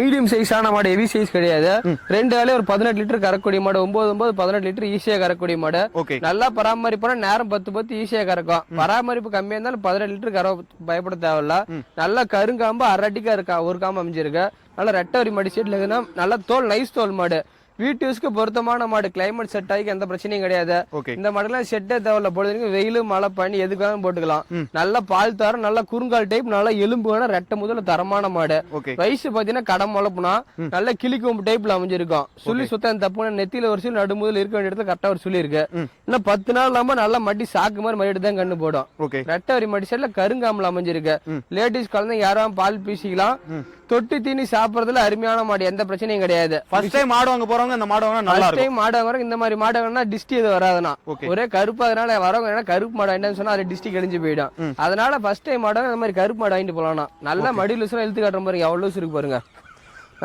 [SPEAKER 5] மீடியம் சைஸான மாடு, ஹெவி சைஸ் கிடையாது. 2 வேலையும் ஒரு 18 லிட்டர் கறக்கூடிய மாடு. 9-18 லிட்டர் ஈஸியா கறக்கூடிய மாடு. நல்லா பராமரிப்பு நேரம் 10 ஈஸியா கறக்கும். பராமரிப்பு கம்மியா இருந்தாலும் 18 லிட்டர் கறவை பயப்பட தேவையில்ல. நல்ல கருங்காம்பு 1/2 அடிக்கா இருக்கா, ஒரு காம்பு அமைஞ்சிருக்கு. நல்ல ரெட்டவரி மடி செட்ல இருக்குன்னா நல்ல தோல் நைஸ் தோல் மாடு. வீட்டு யூஸ்க்கு பொருத்தமான மாடு. கிளைமேட் செட் ஆகி எந்த பிரச்சனையும் கிடையாது. இந்த மாடுலாம் செட்டே தேவையில்ல. பொழுது வெயில் மழை பனி எதுக்காக போட்டுக்கலாம். நல்ல பால் தரம், நல்ல குறுங்கால் டைப், நல்ல எலும்பு ரெட்டை முதல்ல தரமான மாடு. வயசு பாத்தீங்கன்னா கடம் வளப்புனா நல்ல கிளிக்கொம்பு டைப்ல அமைஞ்சிருக்கும். சுழி சுத்தம் தப்புனா நெத்தியில ஒரு சொல்லி நடுமுதல் இருக்க வேண்டிய இடத்துல கரெக்டா ஒரு சொல்லி இருக்கு. இன்னும் 10 நாள் இல்லாம நல்லா மடி சாக்கு மாதிரி மடிட்டு தான் கண்ணு போடும். ரெட்டவரி மடி செட்ல கருங்காமல் அமைஞ்சிருக்கு. லேடிஸ் குழந்தை யாரும் பால் பீசிக்கலாம். தொட்டி தீனி சாப்பிடறதுல அருமையான மாடு, எந்த பிரச்சனையும் கிடையாது.
[SPEAKER 2] ஃபர்ஸ்ட் டைம் மாடு வாங்க போறவங்க இந்த மாடு வாங்க நல்லா இருக்கும்.
[SPEAKER 5] மாடு வாங்குறவங்க இந்த மாதிரி மாடு வாங்கினா டிஸ்டி எது வராதுனா. ஒரே கருப்பு, அதனால வரவங்க கருப்பு மாடு வாங்கிட்டு சொன்னா அது டிஸ்டி கழிஞ்சு போயிடும். அதனால ஃபர்ஸ்ட் டைம் மாடு இந்த மாதிரி கருப்பு மாடு வாங்கிட்டு போலாம். நல்ல மடி லூஸ்லாம் இழுத்து காட்டுற பாருங்க, எவ்வளவு லூஸ் இருக்கு பாருங்க.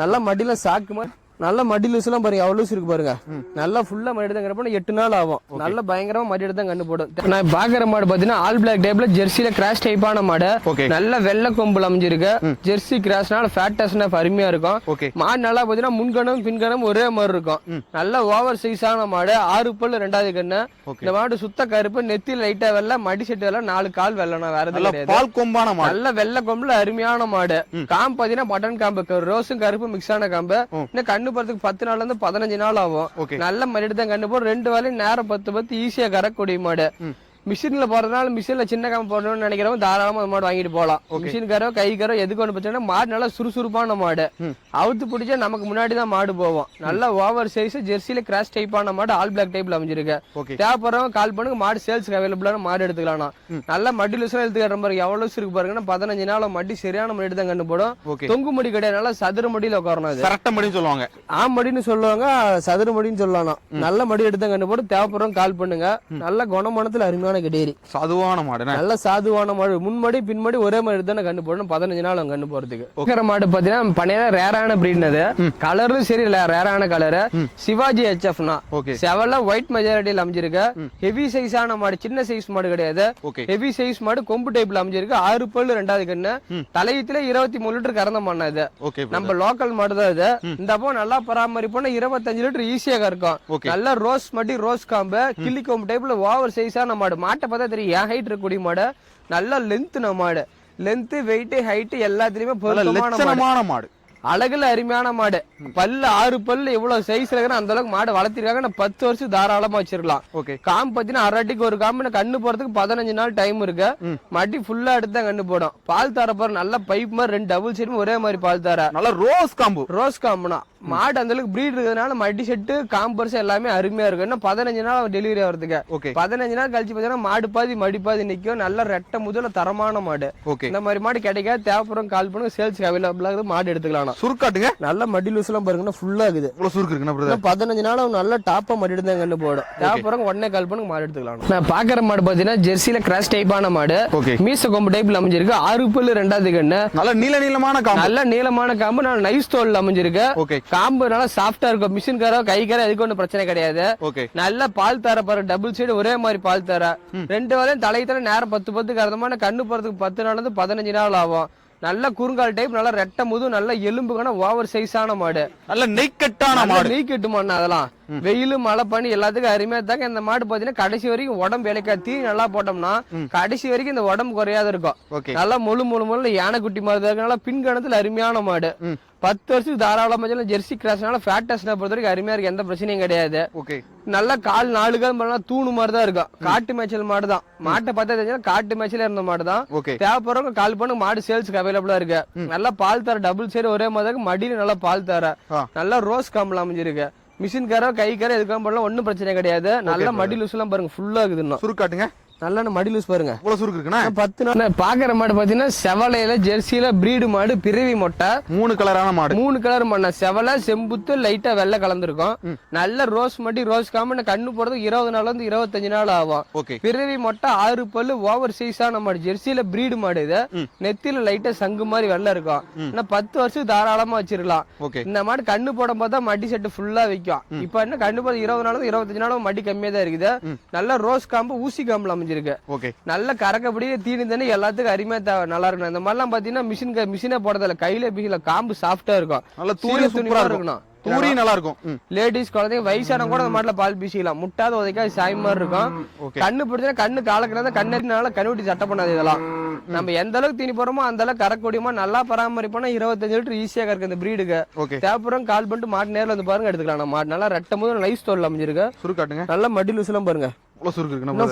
[SPEAKER 5] நல்ல மடியில சாக்கு மாதிரி நல்ல மடி லூஸ் எல்லாம் பாருங்க, எவ்வளவு இருக்கு பாருங்க. நல்லா ஃபுல்லா மடி எடுத்தா 8 நாள் ஆகும். நல்ல பயங்கரமா மடி எடுத்தா கண்ணு போடும். நான் பாக்குற மாடு பாத்தீங்கன்னா ஆல் பிளாக் டைப்ல ஜெர்சியில கிராஸ் டைப்பான மாடு. நல்ல வெள்ளை கொம்புல அமைஞ்சிருக்கு. ஜெர்சி கிராஸ்னால ஃபேட்டஸ்னா அருமையா இருக்கும். மாடு நல்லா பாத்தீங்கன்னா முன்கணம் பின்கணம் ஒரே மாதிரி இருக்கும். நல்ல ஓவர் சைஸான மாடு. 6 பல்லு 2வது கண்ணு. இந்த மாடு சுத்த கருப்பு, நெத்தி லைட்டா வெள்ளை, மடி செட்டு வெள்ளை, 4 கால் வெள்ளனா, வேற எதுவும் கிடையாது. நல்ல வெள்ளை கொம்புல அருமையான மாடு. காம்பு பாத்தீங்கன்னா பட்டன் காம்பு, ரோஸும் கருப்பு மிக்ஸ் ஆன காம்பு. இன்னும் கண்ணு போறதுக்கு 10 நாள்ல இருந்து 15 நாள் ஆகும். நல்ல மடி தான் கண்ணு போடும். 2 வேலையும் நேரம் 10 ஈஸியா கறக்கூடிய மாடு. மிஷின்ல போறதுனால மிஷின்ல சின்ன காம்பு போடணும்னு நினைக்கிறவங்க தாராளமா அந்த மாடு வாங்கிட்டு போகலாம். மிஷின்காரோ கைக்காரோ எதுக்கு ஒன்று பிரச்சனை, மாடு நல்லா சுறுசுறுப்பான மாடு, அவுத்து பிடிச்சா நமக்கு முன்னாடி தான் மாடு போவோம். நல்லா ஓவர் சைஸ் ஜெர்சியில கிராஸ் டைப்பான மாடு, ஆல் பிளாக் டைப்ல அமைஞ்சிருக்கு. தேவைப்படுறவங்க கால் பண்ணுங்க, மாடு சேல்ஸ்க்கு அவைலபிளான மாடு எடுத்துக்கலாம். நல்லா மடி லூஸ் எடுத்துக்கிற பாருங்க, எவ்வளவு லூஸ் இருக்கு பாருங்கன்னா 15 நாள் மடி சரியான மடி எடுத்து கண்டு போடும். தொங்கு மடி கிடையாது, நல்லா சதுர மடியில உட்காரணும். அது
[SPEAKER 2] கரெக்டா மடின்னு சொல்லுவாங்க,
[SPEAKER 5] மடின்னு சொல்லுவாங்க, சதுர மடின்னு சொல்லலாம். நல்ல மடி எடுத்து கண்டு போடும். தேவைப்படுறவங்க கால் பண்ணுங்க. நல்ல குணமானத்துல அருமையான கிடையாது,
[SPEAKER 2] சாதுவான மாடு,
[SPEAKER 5] நல்ல சாதுவான மாடு. முன்மடி பின்மடி ஒரே மாதிரி எடுத்து கண்டு போடணும். 15 நாள் அவங்க கண்டு போறதுக்கு. மாடு பாத்தீங்கன்னா பனையில ரேரான பிரீட், கலரும் சரி ரேரான கலரு. சிவாஜி HFனா செவல ஒயிட் மெஜாரிட்டியில அமைஞ்சிருக்கு. ஹெவி சைஸான மாடு, சின்ன சைஸ் மாடு கிடையாது. ஹெவி சைஸ் மாடு, கொம்பு டைப்ல அமைஞ்சிருக்கு. 6 பல்லு 2வது கண்ணு, தலையத்துல 23 லிட்டர் கறந்த மண்ணா இது. நம்ம லோக்கல் மாடு தான் இது. இந்த அப்போ நல்லா பராமரிப்போம், 25 லிட்டர் ஈஸியா கறக்கும். நல்ல ரோஸ் மடி, ரோஸ் காம்பு, கிள்ளி கொம்பு டைப்ல ஓவர் சைஸான மாடு. மாட்டை பார்த்தா தெரியும் என் ஹைட் இருக்கக்கூடிய மாடு. நல்ல லென்த் மாடு, லென்த் வெயிட் ஹைட் எல்லாத்துலயுமே பொருத்தமான மாடு. அழகுல அருமையான மாடு. பல்லு 6 பல்லு எவ்வளவு சைஸ்ல இருக்கு அந்த அளவுக்கு மாடு வளர்த்திருக்காங்க. 10 வருஷம் தாராளமா வச்சிருக்கலாம். காம்பு பாத்தீங்கன்னா அரட்டிக்கு ஒரு காம்பு, கண்ணு போறதுக்கு 15 நாள் டைம் இருக்கு. மடி ஃபுல்லா எடுத்து கண்ணு போடும். பால் தர போற நல்ல பைப் மாதிரி 2 டபுள் சைடும் ஒரே மாதிரி பால் தர.
[SPEAKER 2] நல்ல ரோஸ் காம்பு,
[SPEAKER 5] ரோஸ் காம்புனா மாடு அந்த அளவுக்கு பிரீட் இருக்கிறதுனால மடி செட்டு காம்பர்ஸ் எல்லாமே அருமையா இருக்கும். இன்னும் 15 நாள் டெலிவரி ஆகிறதுக்கு. 15 நாள் கழிச்சு பாத்தீங்கன்னா மாடு பாதி மடி பாதி நிக்கும். நல்ல ரெட்டை முதல்ல தரமான மாடு. இந்த மாதிரி மாடு கிடைக்காது. தேவைப்படுறவங்க கால் பண்ணுங்க, சேல்ஸ்க்கு அவைலபிளா இருக்குது. மாடு எடுத்துக்கலாம்.
[SPEAKER 2] சுருக்காட்டுங்க,
[SPEAKER 5] நல்ல மடி லூஸ் எல்லாம் பாருங்கன்னா ஃபுல்லா இருக்குது.
[SPEAKER 2] சுருக்கு இருக்கு.
[SPEAKER 5] 15 நாள் நல்ல டாப்பா மாடு எடுத்து கண்டு போடும். தேவைப்படுறவங்க உடனே கால் பண்ணுங்க, மாடு எடுத்துக்கலாம். நான் பாக்குற மாடு பாத்தீங்கன்னா ஜெர்சியில கிராஸ் டைப்பான மாடு, மீச கொம்பு டைப்ல அமைஞ்சிருக்கு. 6 பல்லு 2வது கண்ணு,
[SPEAKER 2] நல்ல நீளமான காம்பு,
[SPEAKER 5] நல்ல நீளமான காம்பு, நல்ல நைஸ் தோல் அமைஞ்சிருக்கு. காம்பு நல்லா சாஃப்டா இருக்கும். மிஷின்காரோ கைக்காரோ எதுக்கு ஒன்றும் பிரச்சனை கிடையாது. நல்ல பால் தர பாரு, டபுள் சைடு ஒரே மாதிரி பால் தர. 2 வேலையும் தலையத்தர நேரம் 10 கறந்தமான கண்ணு போறதுக்கு 10 நாள் இருந்து 15 நாள் ஆகும். நல்ல குறுங்கால் டைப், நல்ல ரெட்டை முது, நல்ல எலும்புக்கான ஓவர் சைஸான மாடு.
[SPEAKER 2] நல்ல நெய்க்கட்டான மாடு,
[SPEAKER 5] நெய்க்கட்டு மாடு. அதெல்லாம் வெயிலு மழை பண்ணி எல்லாத்துக்கும் அருமையா தாங்க. இந்த மாடு பாத்தீங்கன்னா கடைசி வரைக்கும் உடம்பு இழைக்காது. தீ நல்லா போட்டோம்னா கடைசி வரைக்கும் இந்த உடம்பு குறையாத இருக்கும். நல்லா முழு யானைக்குட்டி மாதிரி தான் இருக்கு. நல்லா பின்கணத்துல அருமையான மாடு. 10 வருஷத்துக்கு தாராளமா ஜெர்சி கிராஸ்னால ஃபேட்டஸ்னா பொறுத்த வரைக்கும் அருமையா இருக்கு, எந்த பிரச்சனையும் கிடையாது. நல்ல கால் 4 கால் தூணு மாதிரி தான் இருக்கும். காட்டு மேய்ச்சல் மாடு தான். மாட்டை பார்த்தா காட்டு மேய்ச்சல இருந்த மாடு தான். தேவைப்படுறவங்க கால் பண்ணு, மாடு சேல்ஸ்க்கு அவைலபிளா இருக்கு. நல்லா பால் தர, டபுள் சைடு ஒரே மாதிரி, மடியில நல்லா பால் தர. நல்லா ரோஸ் காம்புல அமைஞ்சிருக்கு. மிஷின்காரோ கைக்காரோ எதுக்காக பண்ணலாம், ஒன்னும் பிரச்சனை கிடையாது. நல்ல மடி லூஸ் எல்லாம் பாருங்க ஃபுல்லா இருக்குதுன்னா.
[SPEAKER 2] சுருக்காட்டுங்க,
[SPEAKER 5] நல்ல மடி லூஸ் பாருங்க.
[SPEAKER 2] சுருக்கு இருக்குன்னா
[SPEAKER 5] 10 நாள் பாக்குற மாடு பாத்தீங்கன்னா செவலையில ஜெர்சியில பிரீடு மாடு, பிறவி மொட்டை,
[SPEAKER 2] 3 கலரான மாடு.
[SPEAKER 5] 3 கலர் மண்ண செவலை, செம்புத்து, லைட்டா வெள்ளை கலந்துருக்கும். நல்ல ரோஸ் மடி, ரோஸ் காம்பு. கண்ணு போறதுக்கு 20 நாள்ல இருந்து 25 நாள் ஆகும். பிறவி மொட்டை, 6 பல்லு, ஓவர் சைஸான மாடு. ஜெர்சியில பிரீடு மாடு. இது நெத்தில லைட்டா சங்கு மாதிரி வெள்ளை இருக்கும். இன்னும் 10 வருஷம் தாராளமா வச்சிருக்கலாம். இந்த மாடு கண்ணு போட போதா மடி செட்டு ஃபுல்லா வைக்கும். இப்ப என்ன கண்ணு போது 20 நாள் 25 நாளும் மடி கம்மியா தான் இருக்குது. நல்ல ரோஸ் காம்பு, ஊசி காம்புல அமைஞ்சிருக்கு. நல்ல கறக்கப்படி தீனி தண்ணி எல்லாத்துக்கும் அருமையா நல்லா இருக்கணும். இந்த மாதிரிலாம் பாத்தீங்கன்னா மிஷினே போடுறதில்ல, கையில பீல காம்பு சாஃப்டா இருக்கும்.
[SPEAKER 2] நல்ல தூரி சூப்பரா இருக்கணும். தூரி நல்லா இருக்கும்.
[SPEAKER 5] லேடிஸ் குழந்தைங்க வயசான கூட அந்த மாட்டுல பால் பீசிக்கலாம். முட்டாத உதைக்காது சாய் மாதிரி இருக்கும். கண்ணு பிடிச்சா கண்ணு காலக்கிறதா கண்ணெட்டினால கண்ணுட்டி சட்டை பண்ணாது. இதெல்லாம் நம்ம எந்த அளவுக்கு தீனி போறோமோ அந்த அளவுக்கு கறக்கூடியமா நல்லா பராமரிப்போம்னா 25 லிட்டர் ஈஸியா கறக்கு இந்த பிரீடுக்கு. தேவைப்படுறோம் கால் பண்ணிட்டு மாட்டு நேரில் வந்து பாருங்க, எடுத்துக்கலாம். நம்ம மாடு நல்லா ரெட்டை போது நைஸ் தோல் அமைஞ்சிருக்கு.
[SPEAKER 2] சுருக்காட்டுங்க,
[SPEAKER 5] நல்லா மடி லூஸ் எல்லாம் பாருங்க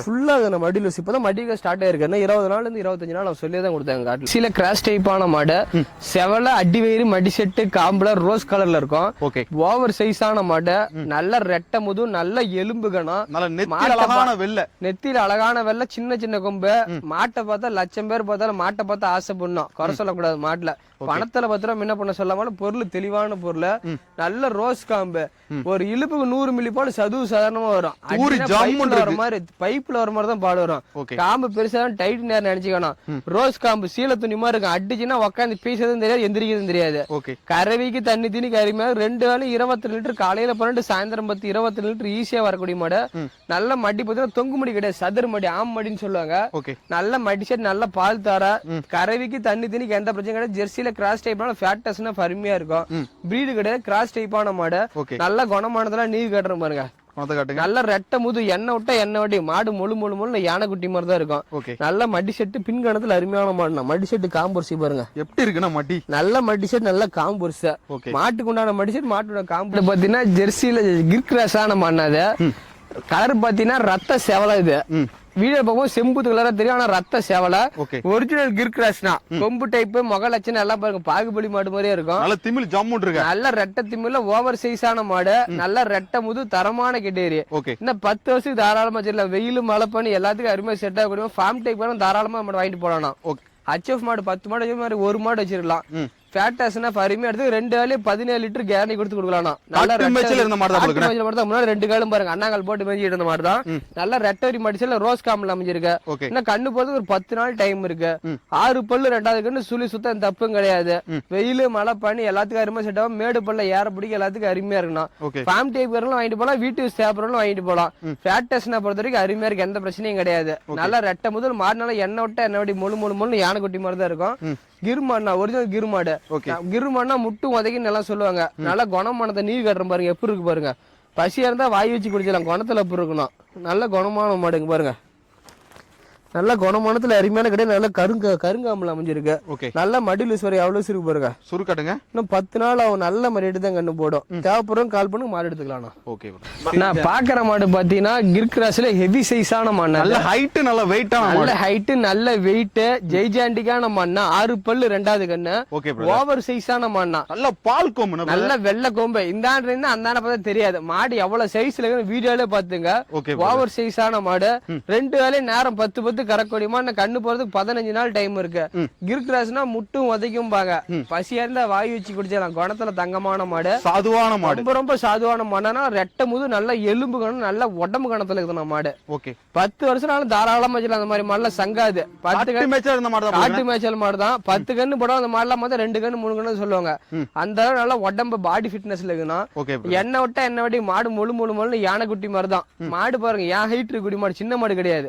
[SPEAKER 5] ஃபுல்லா மடி லூஸ். இப்பதான் மடிக்க ஸ்டார்ட் ஆயிருக்கு. 20 நாள்ல இருந்து 25 நாள் அவங்க சொல்லியே தான் கொடுத்தாங்க காட்டுல. சில கிராஸ் டைப்பான மாடு, செவல அடி வயிறு மடி செட்டு காம்புல ரோஸ் கலர்ல இருக்கும். ஓவர் சைஸான மாடு, நல்ல ரெட்டை முது, நல்ல எலும்பு கணம், நெத்தியில அழகான வெள்ளை, சின்ன சின்ன கொம்பு. மாட்டை பார்த்தா லட்சம் பேர் பார்த்தாலும் மாட்டை பார்த்தா ஆசைப்படணும், குறை சொல்லக்கூடாது. மாட்டுல பணத்துல 10 ரூபா முன்ன பண்ண சொல்லாம பொருள் தெளிவான பொருள். நல்ல ரோஸ் காம்பு, ஒரு இழுப்புக்கு 100 மில்லி பால் சதுவு சாதாரணமா வரும். பைப்ல வர மாதிரி தான் பாடு வரும். காம்பு பெருசா டைட் நேரம் நினைச்சுக்கணும். ரோஸ் காம்பு சீல துணி மாதிரி இருக்கும். அடிச்சுன்னா உட்காந்து பீசதும் தெரியாது, எந்திரிக்கிறதும் தெரியாது. கறவைக்கு தண்ணி தீனி கறிமையாக 2 வேலை 22 லிட்டர், காலையில 12 சாயந்தரம் 10 22 லிட்டர் ஈஸியா வரக்கூடிய மாடு. நல்ல மடி பார்த்தீங்கன்னா தொங்கு மடி கிடையாது, சதுர மடி, ஆம் மடின்னு சொல்லுவாங்க. நல்ல மடி செட், நல்ல பால் தார. கறவைக்கு தண்ணி தீனிக்கு எந்த பிரச்சனை கிடையாது. ஜெர்சியில கிராஸ் டைப்னால ஃபேட்டஸ்னா அருமையா இருக்கும். பிரீடு கிடையாது, கிராஸ் டைப்பான மாடு. நல்ல குணமானதெல்லாம் நீர் கட்டுற பாருங்க. நல்ல ரெட்டை முது, எண்ணெய் விட்டா எண்ணெய் வட்டி. மாடு முழு யானைக்குட்டி மாதிரி தான் இருக்கும். நல்ல மடி செட்டு, பின்கணத்துல அருமையான மாடுனா. மடி செட்டு காம்பரிசி பாருங்க
[SPEAKER 2] எப்படி இருக்குன்னா மடி.
[SPEAKER 5] நல்ல மடி செட், நல்ல காம்பரிச. மாட்டுக்கு உண்டான மடி செட், மாட்டோட காம்பு பாத்தீங்கன்னா ஜெர்சியில கிர்கிராஸான மாடுனா. அது கலர் பாத்தீங்கன்னா ரத்த செவலை. இது வீடியோ பார்க்கும்போது செம்புத்து கலரா தெரியும், ஆனா ரத்த சேவலை.
[SPEAKER 2] ஓகே.
[SPEAKER 5] ஒரிஜினல் கிர் கிராஸ்னா கொம்பு டைப் முக லட்சணம் எல்லாம் பாருங்க பாகுபலி மாடு மாதிரியே இருக்கும்.
[SPEAKER 2] நல்ல திமிழ் ஜம்முன் இருக்கு.
[SPEAKER 5] நல்ல ரெட்டை திமிழ்ல ஓவர் சைஸான மாடு, நல்ல ரெட்டை முது தரமான கெட்டேரி.
[SPEAKER 2] ஓகே.
[SPEAKER 5] இன்னும் 10 வருஷத்துக்கு தாராளமா சரியில்ல, வெயில் மழை பண்ணி எல்லாத்துக்கும் அருமையா செட் ஆகக்கூடிய ஃபார்ம் டைப் தாராளமா மாடு வாங்கிட்டு போடலாம்.
[SPEAKER 2] ஓகே.
[SPEAKER 5] HF மாடு 10 மாடு வச்சு மாதிரி ஒரு மாடு வச்சிருக்கலாம். ஃபேட்டாஸ்னா அருமையா எடுத்து 2 வேலையும் 17 லிட்டர் கேரண்டி கொடுத்து கொடுக்கலாம். நல்ல
[SPEAKER 2] மேட்ச்ல இருந்த மாதிரி தான்
[SPEAKER 5] முன்னாடி 2 காலும் பாருங்க அண்ணாங்கால் போட்டு மேய்ச்சி இருந்த மாதிரி தான். நல்ல ரெட்டரி மடிச்சல ரோஸ் காம்ல அமைஞ்சிருக்கு. இன்னும் கண்ணு போறது ஒரு 10 நாள் டைம் இருக்கு. 6 பல்லு 2வது கண்ணு சுழி சுத்தம் தப்பும் கிடையாது. வெயில் மழை பண்ணி எல்லாத்துக்கும் அருமையா செட் ஆகும். மேடு பல்ல ஏற பிடிக்க எல்லாத்துக்கும் அருமையா இருக்கணும். ஃபார்ம் டைப் வாங்கிட்டு போலாம், வீட்டு சேப்பரம் வாங்கிட்டு போலாம். ஃபேட்டாஸ்னா பொறுத்த வரைக்கும் அருமையா இருக்கு, எந்த பிரச்சனையும் கிடையாது. நல்ல ரெட்டை முதல் மாடுனால எண்ணெய் விட்ட எண்ணெய் வடி முழு முழு முழு யானை குட்டி மாதிரி தான் இருக்கும். கிருமாடுனா ஒரிஜினல் கிருமாடு. கிருமாடுனா முட்டு உதைக்குன்னு எல்லாம் சொல்லுவாங்க. நல்லா குணமானதை நீர் கட்டுற பாருங்க எப்படி இருக்கு பாருங்க. பசியா இருந்தா வாய் வச்சு குடிச்சலாம், குணத்துல எப்படி இருக்கணும். நல்ல குணமான மாடுங்க பாருங்க. நல்ல குணமானத்துல அருமையான கிடையாது. நல்ல கருங்காமல் அமைஞ்சிருக்கு. நல்ல மடிலீஸ்வரி அவ்வளவு சிறுக்கு பாருங்க.
[SPEAKER 2] சுருக்கட்டுங்க.
[SPEAKER 5] இன்னும் 10 நாள் அவன் நல்ல மாதிரி எடுத்து தான் கண்ணு போடும். தேவைப்படுறோம் கால் பண்ணி மாடு எடுத்துக்கலாம்.
[SPEAKER 2] ஓகே.
[SPEAKER 5] நான் பாக்குற மாடு பாத்தீங்கன்னா கிர் கிராஸ்ல ஹெவி சைஸான மாடு,
[SPEAKER 2] நல்ல ஹைட், நல்ல வெயிட்டான
[SPEAKER 5] நல்ல ஹைட், நல்ல வெயிட், ஜெய்ஜாண்டிக்கான மாடுனா 6 பல்லு 2வது கண்ணு. ஓவர் சைஸான மாடுனா
[SPEAKER 2] நல்ல பால் கோம்பு,
[SPEAKER 5] நல்ல வெள்ளை கோம்பு. இந்த ஆண்டு இருந்தா அந்த ஆண்டு பார்த்தா தெரியாது மாடு எவ்வளவு சைஸ்ல இருக்கு வீடியோல பாத்துங்க. ஓவர் சைஸான மாடு. 2 வேலையும் நேரம் 10 கரக்கூடியமா கண்ணு போறதுக்கு 15 நாள் டைம் இருக்கு. கிர் கிராஸ்னா முட்டும் உதைக்கும் பாங்க. பசியா இருந்தா வாய் வச்சு குடிச்சலாம். குணத்துல தங்கமான மாடு, சாதுவான மாடு, ரொம்ப ரொம்ப சாதுவான மாடுனா ரெட்டை முது நல்ல எலும்பு கணம், நல்ல உடம்பு கணத்துல இருக்குது மாடு. 10 வருஷம் தாராளமா வச்சுக்கலாம். அந்த மாதிரி மாடுல சங்காது. 10 காட்டு மேய்ச்சல் மாடு தான். 10 கண்ணு போட அந்த மாடுலாம் வந்து 2 கண்ணு 3 கண்ணு சொல்லுவாங்க. அந்த அளவு நல்ல உடம்பு பாடி ஃபிட்னஸ்ல இருக்குன்னா எண்ணெய் விட்டா எண்ணெய் வட்டி மாடு முழு முழு முழு யானை குட்டி மாதிரி தான் மாடு. பாருங்க ஏன் ஹைட் குடி மாடு, சின்ன மாடு கிடையாது.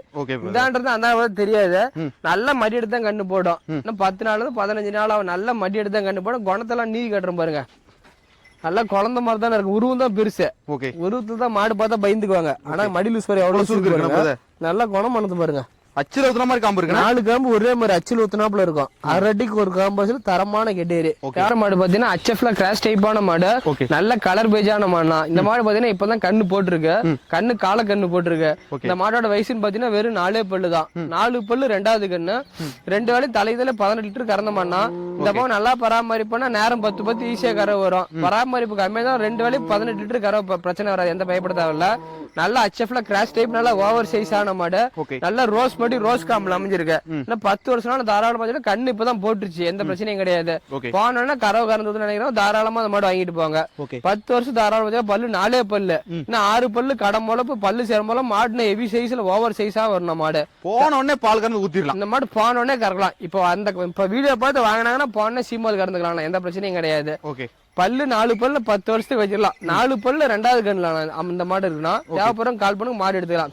[SPEAKER 5] இதான்றது அந்த தெரியாது. நல்ல மடி எடுத்து தான் கண்ணு போடும். இன்னும் 10 நாள் 15 நாள் அவன் நல்ல மடி எடுத்து தான் கண்ணு போடும். குணத்தெல்லாம் நீர் கட்டுறோம் பாருங்க. நல்ல குழந்தை மாதிரி தானே இருக்கு. உருவம் தான் பெருசு. உருவத்துல தான் மாடு பார்த்தா பயந்துக்குவாங்க. ஆனா மடி லூஸ் பாரு எவ்வளவு சுருக்கு. நல்ல குணம் பண்ணது பாருங்க.
[SPEAKER 2] அச்சில் ஊத்துன மாதிரி காம்பு இருக்கு.
[SPEAKER 5] 4 காம்பு ஒரே மாதிரி அச்சில் ஊத்துனாப்புல இருக்கும். 1/2 அடிக்கு ஒரு காம்பு தரமான கெட்டேரி. யார மாடு பாத்தீங்கன்னா HFல கிராஸ் டைப்பான மாடு. நல்ல கலர் பேஜான மாடுனா. இந்த மாடு பாத்தீங்கன்னா இப்பதான் கண்ணு போட்டிருக்கு. கண்ணு கால கண்ணு போட்டிருக்கு. இந்த மாடோட வயசுன்னு பாத்தீங்கன்னா வெறும் 4 பல்லு தான். 4 பல்லு 2வது கண்ணு. 2 வேலையும் தலையில 18 லிட்டர் கறந்த மாடுனா. இந்த மாதிரி நல்லா பராமரிப்புனா நேரம் 10 ஈஸியா கரை வரும். பராமரிப்பு கம்மியா தான் 2 வேலையும் 18 லிட்டர் கரை பிரச்சனை வராது. எந்த பயப்பட தேவையில்ல. நல்ல HFல கிராஸ் டைப், நல்ல ஓவர் சைஸ் ஆன மாடு. நல்ல ரோஸ் காம்ல அமைஞ்சிருக்கு. 10 வருஷம் தாராளமா கண்ணு இப்பதான் போட்டுருச்சு, எந்த பிரச்சனையும் கிடையாது. போனோம்னா கறவை கறந்து நினைக்கிறோம் தாராளமா அந்த மாடு வாங்கிட்டு போங்க. 10 வருஷம் தாராளமா பல்லு 4 பல்லு, இன்னும் 6 பல்லு கடம் போல பல்லு சேரம்போல மாடு ஹெவி சைஸ்ல ஓவர் சைஸா வரணும் மாடு.
[SPEAKER 2] போன உடனே பால் கறந்து ஊத்திடலாம்.
[SPEAKER 5] இந்த மாடு போன உடனே கறக்கலாம். இப்ப வீடியோ பார்த்து வாங்கினாங்கன்னா போன சீமால் கறந்துக்கலாம், எந்த பிரச்சனையும் கிடையாது. பல்லு 4 பல்லு 10 வருஷத்துக்கு வச்சிடலாம். 4 பல்லு 2வது கண்ணுல அந்த மாடு இருக்குன்னா தேவைப்படுறோம் கால் பண்ணு மாடு எடுத்துக்கலாம்.